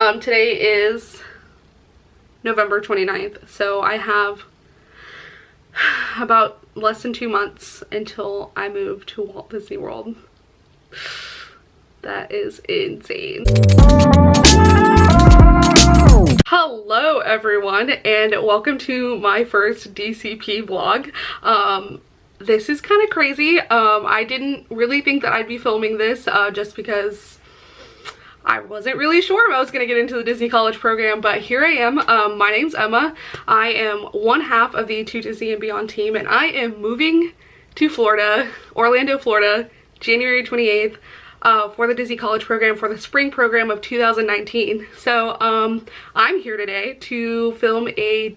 Today is November 29th, so I have about less than 2 months until I move to Walt Disney World. That is insane. Hello everyone, and welcome to my first DCP vlog. This is kind of crazy. I didn't really think that I'd be filming this just because I wasn't really sure if I was going to get into the Disney College program, but here I am. My name's Emma. I am one half of the To Disney and Beyond team, and I am moving to Florida, Orlando, Florida, January 28th for the Disney College program, for the spring program of 2019. So I'm here today to film a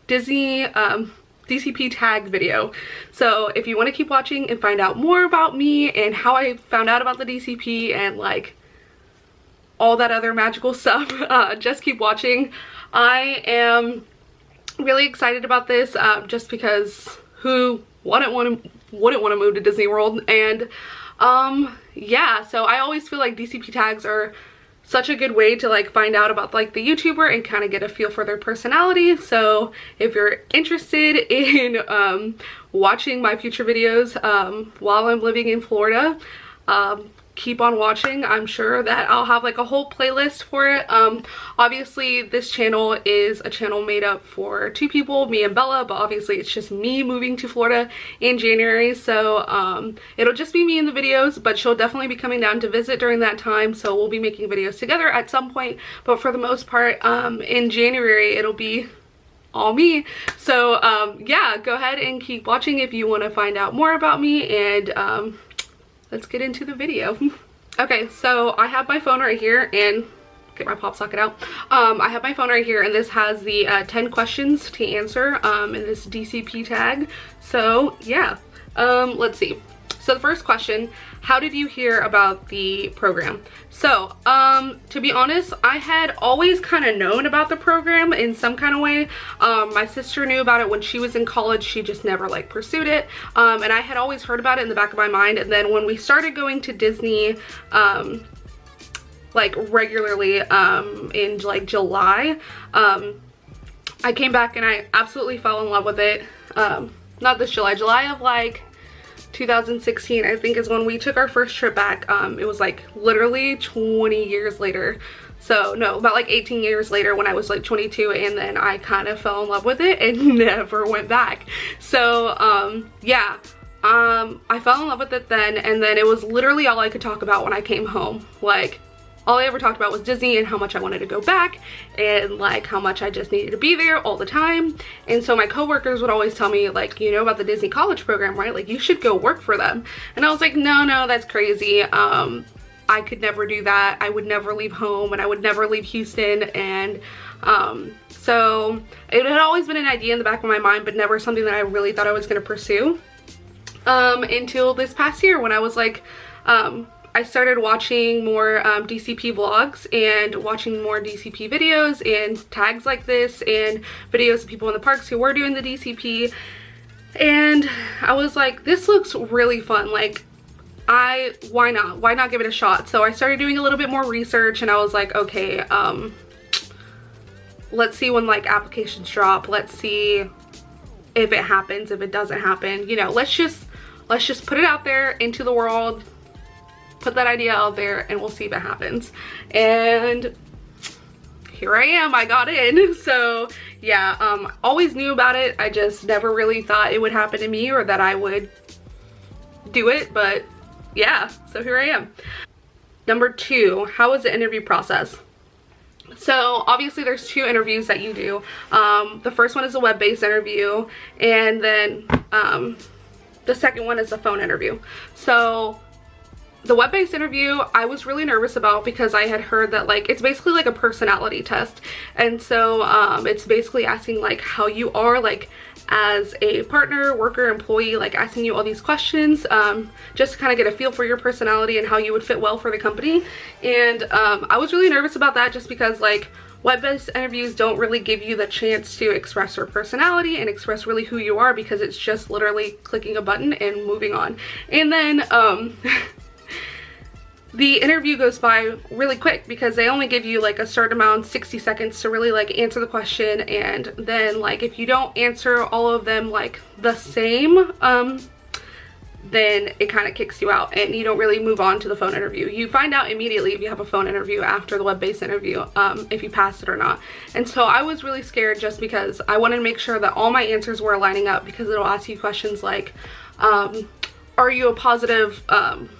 Disney DCP tag video. So if you want to keep watching and find out more about me and how I found out about the DCP and like all that other magical stuff, just keep watching. I am really excited about this just because who wouldn't want to move to Disney World? And yeah, so I always feel like DCP tags are such a good way to like find out about like the YouTuber and kind of get a feel for their personality. So if you're interested in watching my future videos while I'm living in Florida, keep on watching. I'm sure that I'll have like a whole playlist for it. Obviously this channel is a channel made up for two people, me and Bella, but obviously it's just me moving to Florida in January, so it'll just be me in the videos, but she'll definitely be coming down to visit during that time, so we'll be making videos together at some point. But for the most part, in January it'll be all me. So yeah, go ahead and keep watching if you want to find out more about me, and let's get into the video. Okay, so I have my phone right here, and get my pop socket out. I have my phone right here, and this has the 10 questions to answer in this DCP tag. So yeah, let's see. So the first question, how did you hear about the program? So to be honest, I had always kind of known about the program in some kind of way. My sister knew about it when she was in college. She just never like pursued it, and I had always heard about it in the back of my mind. And then when we started going to Disney like regularly in like July, I came back and I absolutely fell in love with it. Not this July, July of like 2016 I think is when we took our first trip back. It was like literally 20 years later, so no, about like 18 years later when I was like 22, and then I kind of fell in love with it and never went back. So yeah, I fell in love with it then, and then it was literally all I could talk about when I came home. Like all I ever talked about was Disney and how much I wanted to go back, and like how much I just needed to be there all the time. And so my coworkers would always tell me, like, you know about the Disney College program, right? Like you should go work for them. And I was like, no, that's crazy. I could never do that. I would never leave home, and I would never leave Houston. And so it had always been an idea in the back of my mind, but never something that I really thought I was going to pursue until this past year when I was like, I started watching more DCP vlogs and watching more DCP videos and tags like this and videos of people in the parks who were doing the DCP, and I was like, this looks really fun. Like why not give it a shot? So I started doing a little bit more research, and I was like, okay, let's see when like applications drop, let's see if it happens, if it doesn't happen, you know, let's just put it out there into the world, put that idea out there, and we'll see if it happens. And here I am, I got in. So yeah, always knew about it. I just never really thought it would happen to me or that I would do it, but yeah, so here I am. Number 2, how was the interview process? So obviously there's 2 interviews that you do. The first one is a web-based interview, and then the second one is a phone interview. So the web-based interview I was really nervous about because I had heard that like it's basically like a personality test, and so it's basically asking like how you are like as a partner, worker, employee, like asking you all these questions just to kind of get a feel for your personality and how you would fit well for the company. And I was really nervous about that just because like web-based interviews don't really give you the chance to express your personality and express really who you are, because it's just literally clicking a button and moving on. And then the interview goes by really quick because they only give you like a certain amount, 60 seconds to really like answer the question, and then like if you don't answer all of them like the same, then it kind of kicks you out and you don't really move on to the phone interview. You find out immediately if you have a phone interview after the web-based interview, if you passed it or not. And so I was really scared just because I wanted to make sure that all my answers were lining up, because it'll ask you questions like, are you a positive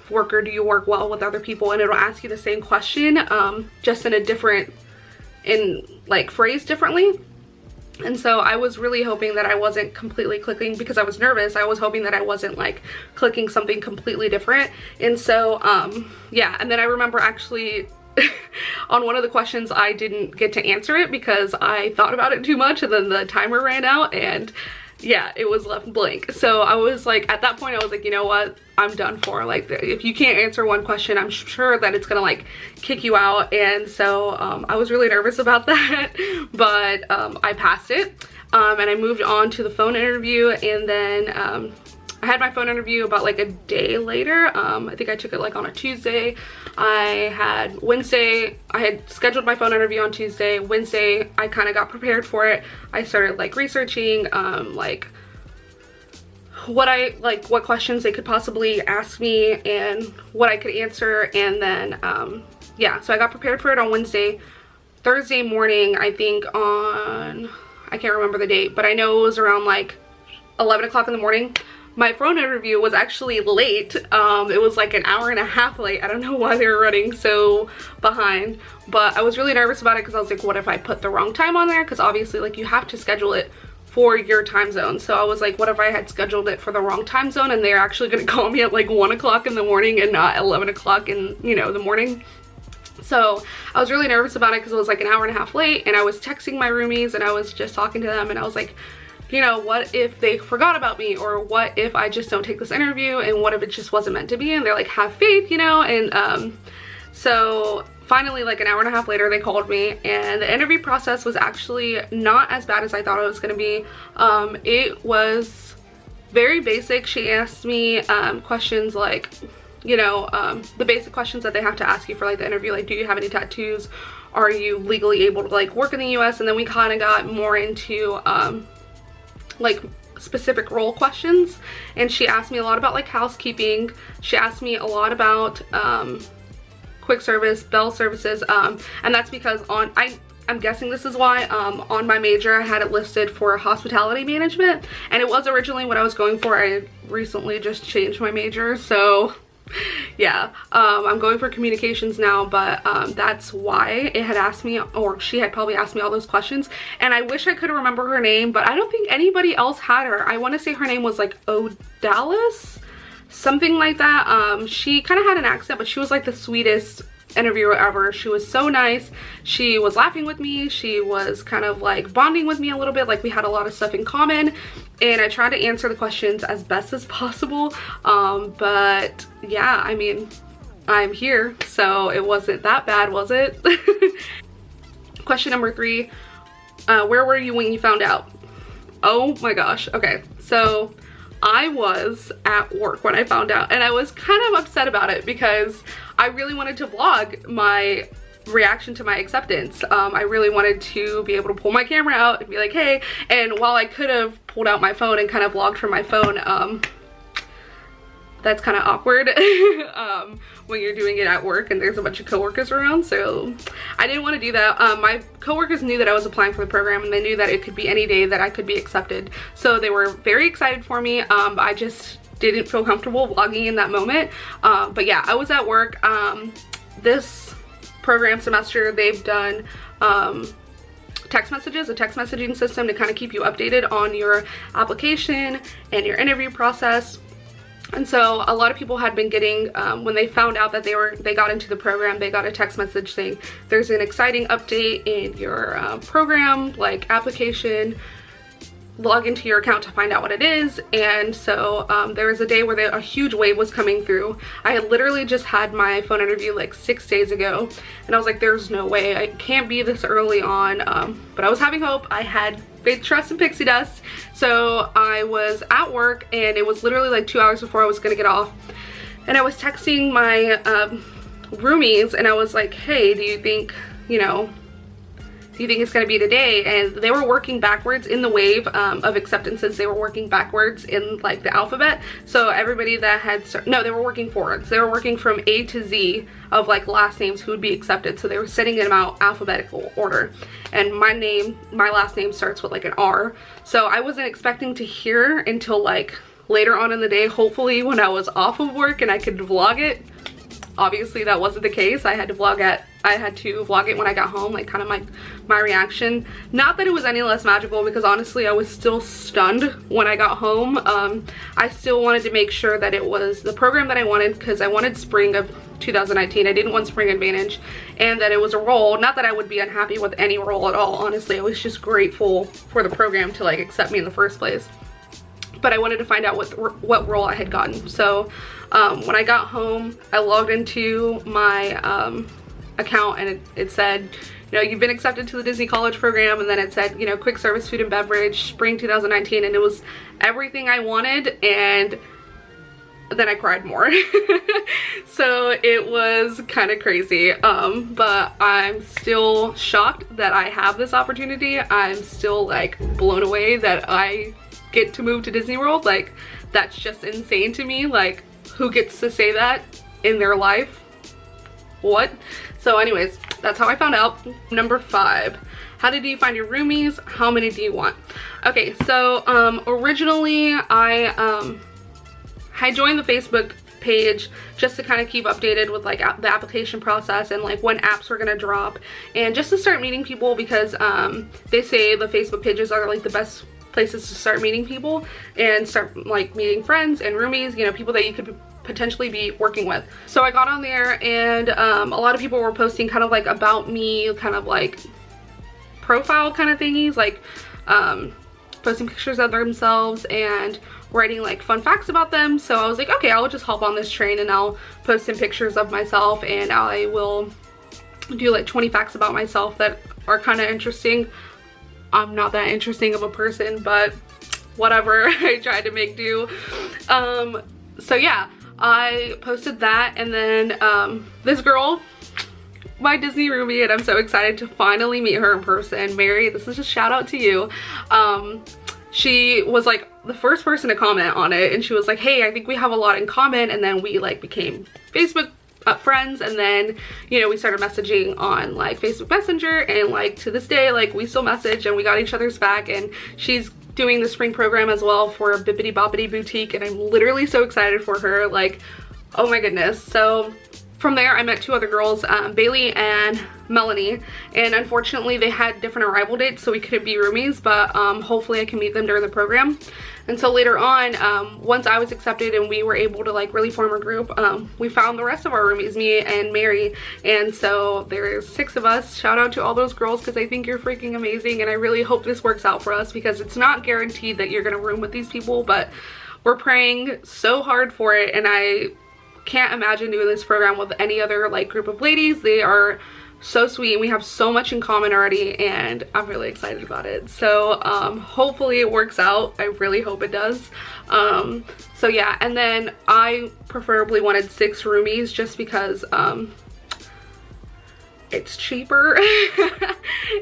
worker? Do you work well with other people? And it'll ask you the same question, just in a different, phrased differently. And so I was really hoping that I wasn't completely clicking, because I was nervous. I was hoping that I wasn't like clicking something completely different. And so, yeah. And then I remember actually on one of the questions, I didn't get to answer it because I thought about it too much, and then the timer ran out, and yeah, it was left blank. So I was like, at that point I was like, you know what, I'm done for. Like, if you can't answer one question, I'm sure that it's gonna like kick you out. And so I was really nervous about that, but I passed it, and I moved on to the phone interview. And then I had my phone interview about like a day later. I think I took it like on a Tuesday. I had scheduled my phone interview on Tuesday. Wednesday, I kind of got prepared for it. I started like researching what questions they could possibly ask me and what I could answer. And then yeah, so I got prepared for it on Wednesday. Thursday morning, I think I can't remember the date, but I know it was around like 11 o'clock in the morning. My phone interview was actually late. It was like an hour and a half late. I don't know why they were running so behind, but I was really nervous about it because I was like, what if I put the wrong time on there? Because obviously like you have to schedule it for your time zone. So I was like, what if I had scheduled it for the wrong time zone and they're actually gonna call me at like 1 o'clock in the morning and not 11 o'clock in, you know, the morning? So I was really nervous about it because it was like an hour and a half late, and I was texting my roomies and I was just talking to them, and I was like, you know, what if they forgot about me, or what if I just don't take this interview, and what if it just wasn't meant to be? And they're like, have faith, you know. And so finally, like an hour and a half later, they called me, and the interview process was actually not as bad as I thought it was gonna be. It was very basic. She asked me questions like, you know, the basic questions that they have to ask you for like the interview, like, do you have any tattoos? Are you legally able to like work in the US? And then we kind of got more into like specific role questions, and she asked me a lot about like housekeeping. She asked me a lot about quick service, bell services, and that's because I'm guessing this is why on my major I had it listed for hospitality management, and it was originally what I was going for. I recently just changed my major, so yeah, I'm going for communications now, but that's why it had asked me, or she had probably asked me all those questions. And I wish I could remember her name, but I don't think anybody else had her. I want to say her name was like O'Dallas, something like that. She kind of had an accent, but she was like the sweetest interviewer ever. She was so nice. She was laughing with me. She was kind of like bonding with me a little bit, like we had a lot of stuff in common, and I tried to answer the questions as best as possible. But yeah, I mean, I'm here, so it wasn't that bad, was it? Question number 3, where were you when you found out? Oh my gosh. Okay, so I was at work when I found out, and I was kind of upset about it because I really wanted to vlog my reaction to my acceptance. I really wanted to be able to pull my camera out and be like, hey, and while I could have pulled out my phone and kind of vlogged from my phone, that's kind of awkward when you're doing it at work and there's a bunch of coworkers around, so I didn't want to do that. My coworkers knew that I was applying for the program, and they knew that it could be any day that I could be accepted, so they were very excited for me. I just didn't feel comfortable vlogging in that moment, but yeah, I was at work. This program semester, they've done text messages, a text messaging system to kind of keep you updated on your application and your interview process. And so a lot of people had been getting, when they found out that they got into the program, they got a text message saying there's an exciting update in your program, like application, log into your account to find out what it is. And so there was a day where a huge wave was coming through. I had literally just had my phone interview like 6 days ago, and I was like, there's no way, I can't be this early on, but I was having hope. I had faith, trust, and pixie dust. So I was at work, and it was literally like 2 hours before I was gonna get off, and I was texting my roomies, and I was like, hey, do you think, you know, do you think it's going to be today? And they were working backwards in the wave of acceptances. They were working backwards in like the alphabet. So everybody that had, no, they were working forwards. They were working from A to Z of like last names who would be accepted. So they were setting them out alphabetical order. And my last name starts with like an R. So I wasn't expecting to hear until like later on in the day, hopefully when I was off of work and I could vlog it. Obviously that wasn't the case. I had to vlog it when I got home, like kind of my reaction. Not that it was any less magical, because honestly I was still stunned when I got home. I still wanted to make sure that it was the program that I wanted, because I wanted spring of 2019. I didn't want spring advantage, and that it was a role. Not that I would be unhappy with any role at all, honestly. I was just grateful for the program to like accept me in the first place. But I wanted to find out what role I had gotten. So when I got home, I logged into my account, and it said, you know, you've been accepted to the Disney College program, and then it said, you know, quick service food and beverage, spring 2019, and it was everything I wanted, and then I cried more. So it was kind of crazy, but I'm still shocked that I have this opportunity. I'm still like blown away that I get to move to Disney World. Like, that's just insane to me. Like, who gets to say that in their life? What? So anyways, that's how I found out. Number 5, how did you find your roomies? How many do you want? Okay, so originally I joined the Facebook page just to kind of keep updated with like the application process and like when apps were gonna drop, and just to start meeting people, because they say the Facebook pages are like the best places to start meeting people and start like meeting friends and roomies, you know, people that you could potentially be working with. So I got on there, and a lot of people were posting kind of like about me, kind of like profile kind of thingies, like posting pictures of themselves and writing like fun facts about them. So I was like, okay, I'll just hop on this train and I'll post some pictures of myself, and I will do like 20 facts about myself that are kind of interesting. I'm not that interesting of a person, but whatever. I tried to make do. So yeah, I posted that, and then this girl, my Disney roomie, and I'm so excited to finally meet her in person, Mary, this is a shout out to you. She was like the first person to comment on it, and she was like, hey, I think we have a lot in common. And then we like became Facebook friends, and then, you know, we started messaging on like Facebook Messenger, and like to this day, like we still message and we got each other's back. And she's doing the spring program as well for Bippity Boppity Boutique, and I'm literally so excited for her, like, oh my goodness. So from there I met 2 other girls, Bailey and Melanie, and unfortunately they had different arrival dates, so we couldn't be roomies, but hopefully I can meet them during the program. And so later on, once I was accepted and we were able to like really form a group, we found the rest of our roomies, me and Mary, and so there's 6 of us. Shout out to all those girls, because I think you're freaking amazing, and I really hope this works out for us, because it's not guaranteed that you're gonna room with these people, but we're praying so hard for it. And I can't imagine doing this program with any other like group of ladies. They are so sweet, and we have so much in common already, and I'm really excited about it. So hopefully it works out. I really hope it does. So yeah, and then I preferably wanted 6 roomies, just because it's cheaper.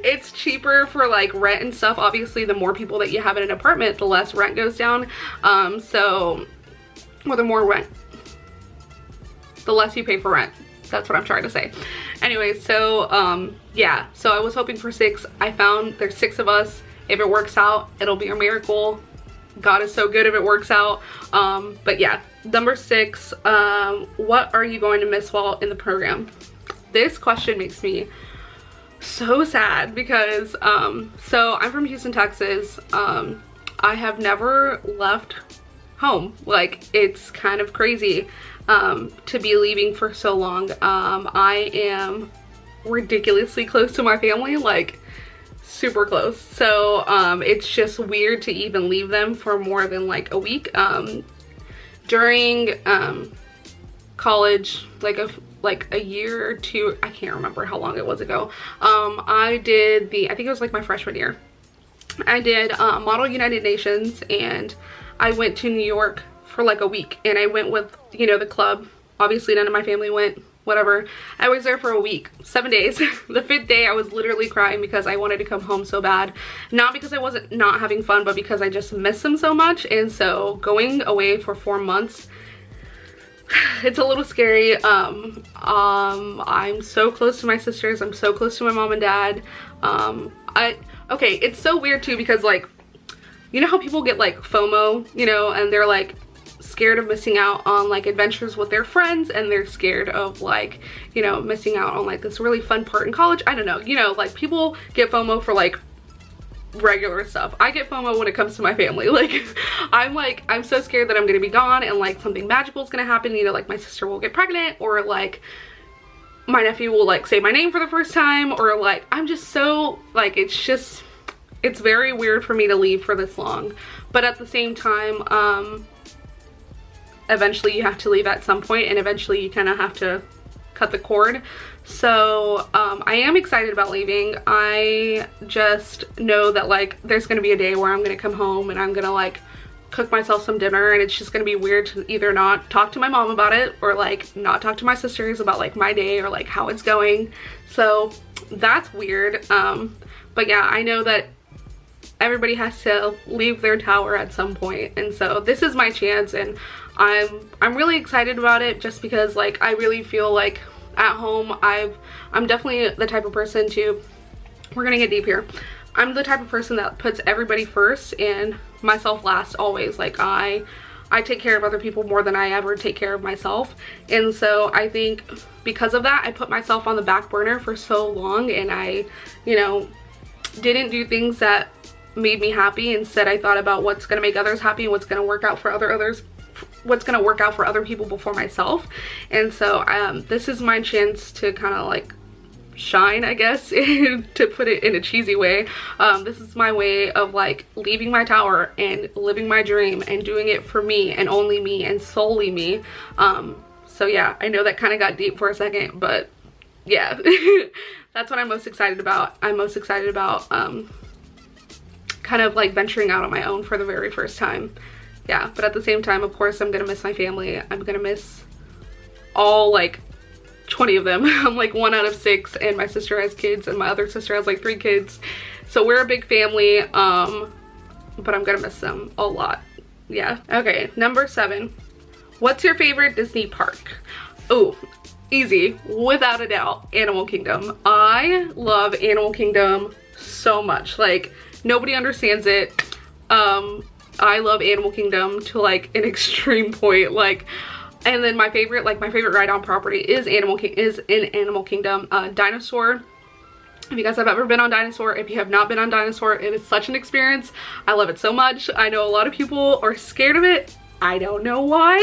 It's cheaper for like rent and stuff. Obviously the more people that you have in an apartment, the less rent goes down. Or the more rent, the less you pay for rent. That's what I'm trying to say. Anyway, so yeah, so I was hoping for 6. I found there's 6 of us. If it works out, it'll be a miracle. God is so good if it works out. But yeah, number 6, what are you going to miss while in the program? This question makes me so sad, because so I'm from Houston, Texas. I have never left home. Like, it's kind of crazy to be leaving for so long. I am ridiculously close to my family, like super close. So it's just weird to even leave them for more than like a week. During college, like a year or 2, I can't remember how long it was ago, I did I think it was like my freshman year, I did Model United Nations, and I went to New York for like a week, and I went with, you know, the club. Obviously none of my family went, whatever. I was there for a week, 7 days. The 5th day I was literally crying because I wanted to come home so bad. Not because I wasn't not having fun, but because I just miss them so much. And so going away for 4 months, it's a little scary. I'm so close to my sisters. I'm so close to my mom and dad. Okay, it's so weird too because like, you know how people get like FOMO, you know, and they're like scared of missing out on like adventures with their friends, and they're scared of like, you know, missing out on like this really fun part in college. I don't know, you know, like people get FOMO for like regular stuff. I get FOMO when it comes to my family. Like I'm so scared that I'm gonna be gone and like something magical is gonna happen. You know, like my sister will get pregnant, or like my nephew will like say my name for the first time, or like I'm just so like, it's very weird for me to leave for this long. But at the same time, eventually you have to leave at some point, and eventually you kind of have to cut the cord. So I am excited about leaving. I just know that like there's gonna be a day where I'm gonna come home and I'm gonna like cook myself some dinner, and it's just gonna be weird to either not talk to my mom about it, or like not talk to my sisters about like my day or like how it's going. So that's weird. But yeah, I know that everybody has to leave their tower at some point, and so this is my chance, and I'm really excited about it, just because like I really feel like at home I'm definitely the type of person to, we're gonna get deep here, I'm the type of person that puts everybody first and myself last always. Like I take care of other people more than I ever take care of myself, and so I think because of that I put myself on the back burner for so long, and I, you know, didn't do things that made me happy. Instead I thought about what's gonna make others happy and what's gonna work out for what's gonna work out for other people before myself. And so this is my chance to kind of like shine, I guess, to put it in a cheesy way. This is my way of like leaving my tower and living my dream and doing it for me and only me and solely me. So yeah, I know that kind of got deep for a second, but yeah. That's what I'm most excited about. I'm most excited about kind of like venturing out on my own for the very first time. Yeah, but at the same time, of course, I'm gonna miss my family. I'm gonna miss all like 20 of them. I'm like 1 out of 6, and my sister has kids, and my other sister has like 3 kids. So we're a big family, but I'm gonna miss them a lot. Yeah. Okay, number 7. What's your favorite Disney park? Oh, easy, without a doubt, Animal Kingdom. I love Animal Kingdom so much. Like, nobody understands it. I love Animal Kingdom to like an extreme point. Like, and then my favorite ride on property is in Animal Kingdom. Dinosaur. If you guys have ever been on Dinosaur, if you have not been on Dinosaur, it is such an experience. I love it so much. I know a lot of people are scared of it. I don't know why.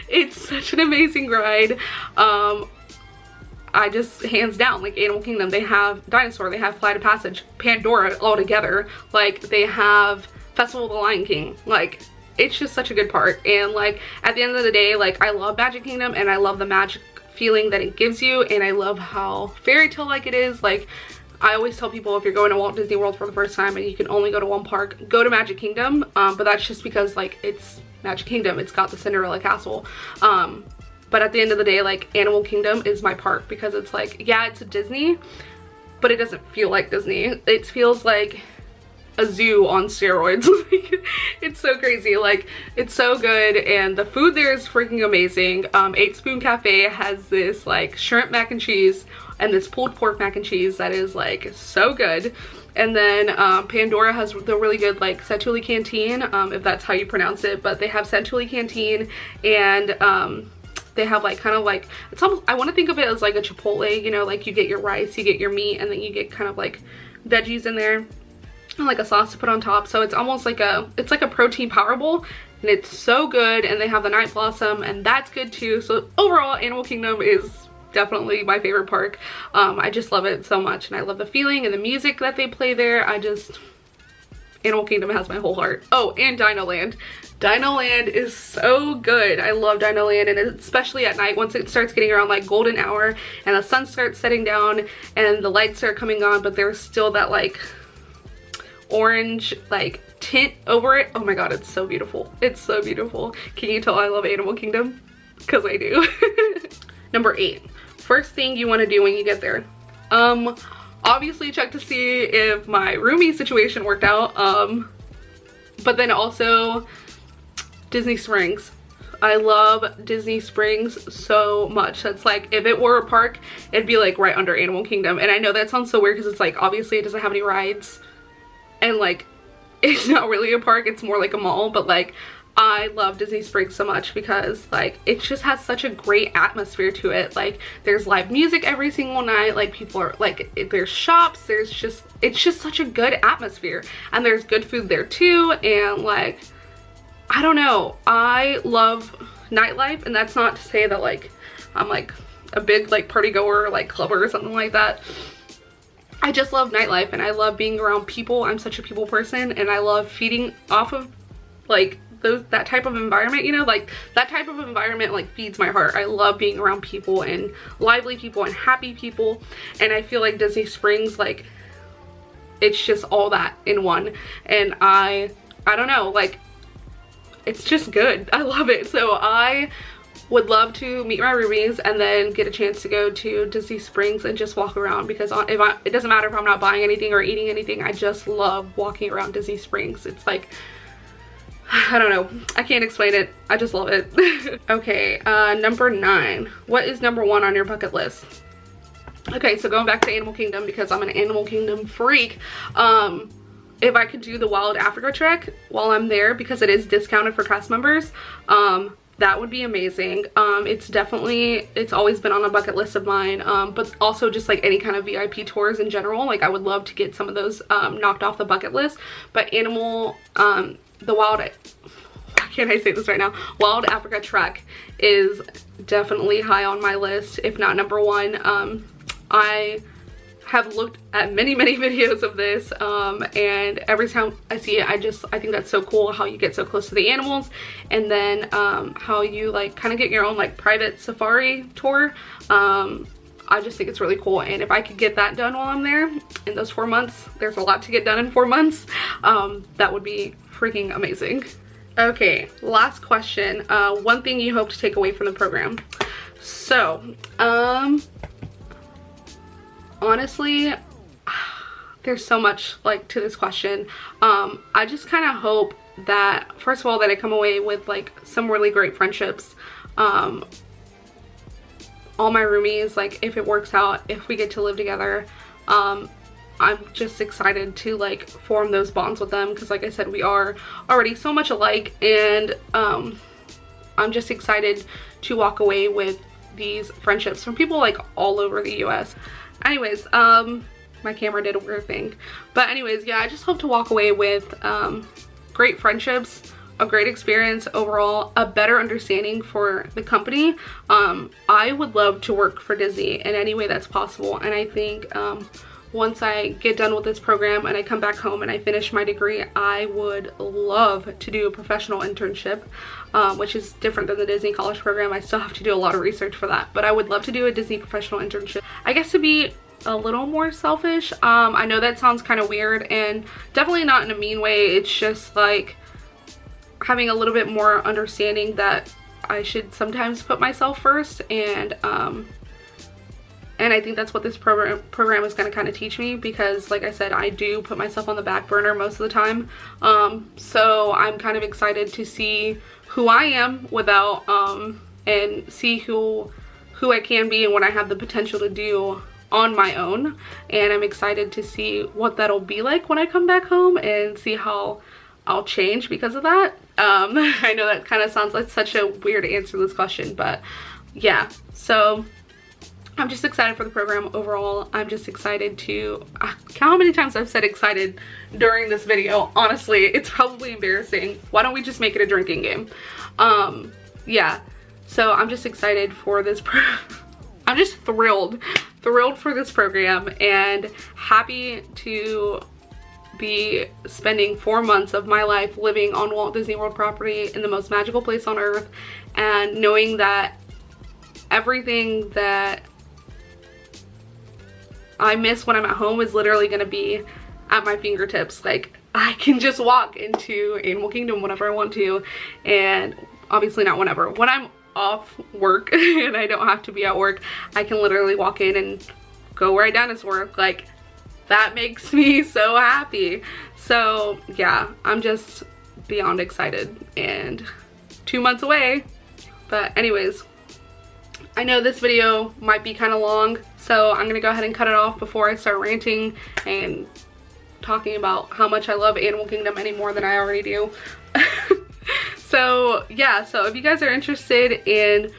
It's such an amazing ride. I just, hands down, like Animal Kingdom, they have Dinosaur, they have Flight of Passage, Pandora all together. Like, they have Festival of the Lion King. Like, it's just such a good park. And like, at the end of the day, like, I love Magic Kingdom, and I love the magic feeling that it gives you, and I love how fairy tale like it is. Like, I always tell people, if you're going to Walt Disney World for the first time and you can only go to one park, go to Magic Kingdom. But that's just because like it's Magic Kingdom, it's got the Cinderella castle. But at the end of the day, like, Animal Kingdom is my park, because it's like, yeah, it's a Disney, but it doesn't feel like Disney. It feels like a zoo on steroids. Like, it's so crazy. Like, it's so good, and the food there is freaking amazing. 8 Spoon Cafe has this like shrimp mac and cheese and this pulled pork mac and cheese that is like so good. And then Pandora has the really good like Satuli Canteen, if that's how you pronounce it, but they have Satuli Canteen, and they have like kind of like, it's almost, I want to think of it as like a Chipotle, you know, like you get your rice, you get your meat, and then you get kind of like veggies in there and like a sauce to put on top. So it's almost like it's like a protein power bowl, and it's so good. And they have the Night Blossom, and that's good too. So overall, Animal Kingdom is definitely my favorite park. I just love it so much, and I love the feeling and the music that they play there. Animal Kingdom has my whole heart. Oh, and Dino Land. Dino Land is so good. I love Dino Land, and especially at night, once it starts getting around like golden hour and the sun starts setting down and the lights start coming on, but there's still that like orange like tint over it. Oh my god, it's so beautiful. It's so beautiful. Can you tell I love Animal Kingdom? Because I do. Number 8, first thing you want to do when you get there. Obviously check to see if my roomie situation worked out, but then also Disney Springs. I love Disney Springs so much. That's like, if it were a park, it'd be like right under Animal Kingdom. And I know that sounds so weird because it's like, obviously it doesn't have any rides and like it's not really a park, it's more like a mall, but like I love Disney Springs so much because like it just has such a great atmosphere to it. Like there's live music every single night, like people are like, there's shops, there's just, it's just such a good atmosphere, and there's good food there too. And like, I don't know, I love nightlife, and that's not to say that like I'm like a big like party goer, like clubber or something like that. I just love nightlife and I love being around people. I'm such a people person, and I love feeding off of like that type of environment, you know, like that type of environment like feeds my heart. I love being around people and lively people and happy people, and I feel like Disney Springs, like it's just all that in one. And I don't know, like it's just good. I love it. So I would love to meet my roomies and then get a chance to go to Disney Springs and just walk around, because it doesn't matter if I'm not buying anything or eating anything, I just love walking around Disney Springs. It's like, I don't know, I can't explain it, I just love it. Okay, number 9. What is number 1 on your bucket list? Okay, so going back to Animal Kingdom, because I'm an Animal Kingdom freak, if I could do the Wild Africa trek while I'm there, because it is discounted for cast members, that would be amazing. It's always been on a bucket list of mine, but also just like any kind of VIP tours in general, like I would love to get some of those knocked off the bucket list. But how can I say this right now? Wild Africa trek is definitely high on my list, if not number 1. I have looked at many videos of this, and every time I see it, I think that's so cool how you get so close to the animals, and then how you like kind of get your own like private safari tour. I just think it's really cool, and if I could get that done while I'm there in those 4 months, there's a lot to get done in 4 months, that would be freaking amazing. Okay, last question. One thing you hope to take away from the program. So honestly, there's so much like to this question. I just kind of hope that, first of all, that I come away with like some really great friendships. All my roomies, like if it works out, if we get to live together, I'm just excited to like form those bonds with them, because like I said, we are already so much alike, and I'm just excited to walk away with these friendships from people like all over the US. Anyways, my camera did a weird thing, but anyways, yeah, I just hope to walk away with great friendships, a great experience overall, a better understanding for the company. I would love to work for Disney in any way that's possible, and I think once I get done with this program and I come back home and I finish my degree, I would love to do a professional internship, which is different than the Disney college program. I still have to do a lot of research for that, but I would love to do a Disney professional internship. I guess to be a little more selfish, I know that sounds kind of weird, and definitely not in a mean way. It's just like having a little bit more understanding that I should sometimes put myself first, and I think that's what this program is going to kind of teach me, because like I said, I do put myself on the back burner most of the time. So I'm kind of excited to see who I am without, and see who I can be and what I have the potential to do on my own. And I'm excited to see what that'll be like when I come back home, and see how I'll change because of that. I know that kind of sounds like such a weird answer to this question, but yeah, so I'm just excited for the program overall. I'm just excited to count how many times I've said excited during this video. Honestly, it's probably embarrassing. Why don't we just make it a drinking game? Yeah, so I'm just excited for this I'm just thrilled for this program, and happy to be spending 4 months of my life living on Walt Disney World property in the most magical place on earth, and knowing that everything that I miss when I'm at home is literally going to be at my fingertips. Like, I can just walk into Animal Kingdom whenever I want to, and obviously not whenever. When I'm off work and I don't have to be at work, I can literally walk in and go where I dinosaur. Like, that makes me so happy. So yeah, I'm just beyond excited, and 2 months away. But anyways, I know this video might be kind of long, so I'm gonna go ahead and cut it off before I start ranting and talking about how much I love Animal Kingdom any more than I already do. So yeah, so if you guys are interested in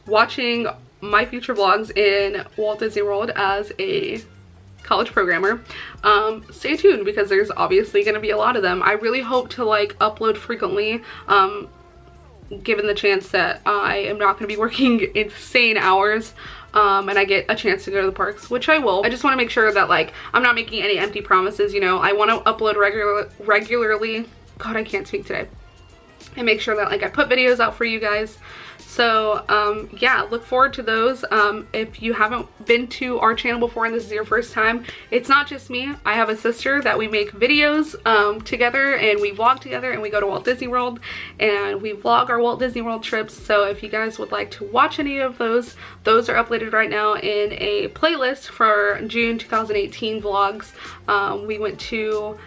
watching my future vlogs in Walt Disney World as a college programmer, stay tuned, because there's obviously going to be a lot of them. I really hope to like upload frequently, given the chance that I am not going to be working insane hours, and I get a chance to go to the parks, which I will. I just want to make sure that like I'm not making any empty promises, you know. I want to upload regularly. God, I can't speak today. And make sure that like I put videos out for you guys. So yeah, look forward to those. If you haven't been to our channel before and this is your first time, it's not just me. I have a sister that we make videos together, and we vlog together, and we go to Walt Disney World and we vlog our Walt Disney World trips. So if you guys would like to watch any of those are uploaded right now in a playlist for June 2018 vlogs. We went to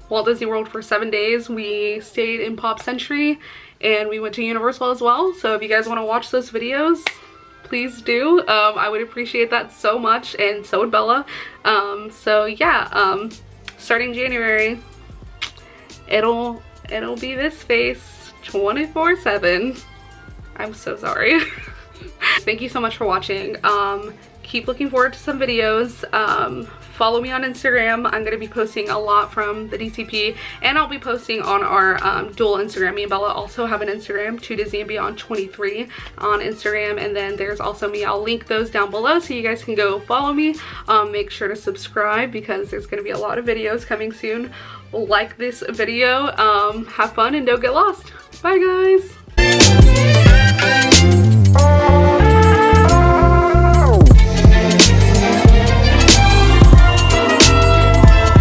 Walt Disney World for 7 days. We stayed in Pop Century, and we went to Universal as well. So if you guys want to watch those videos, please do. I would appreciate that so much, and so would Bella. So yeah, starting January, it'll be this face 24/7. I'm so sorry. Thank you so much for watching. Keep looking forward to some videos. Follow me on Instagram. I'm going to be posting a lot from the DCP, and I'll be posting on our dual Instagram. Me and Bella also have an Instagram, To Disney and Beyond 23 on Instagram, and then there's also me. I'll link those down below so you guys can go follow me. Make sure to subscribe, because there's going to be a lot of videos coming soon. Like this video. Have fun and don't get lost. Bye guys.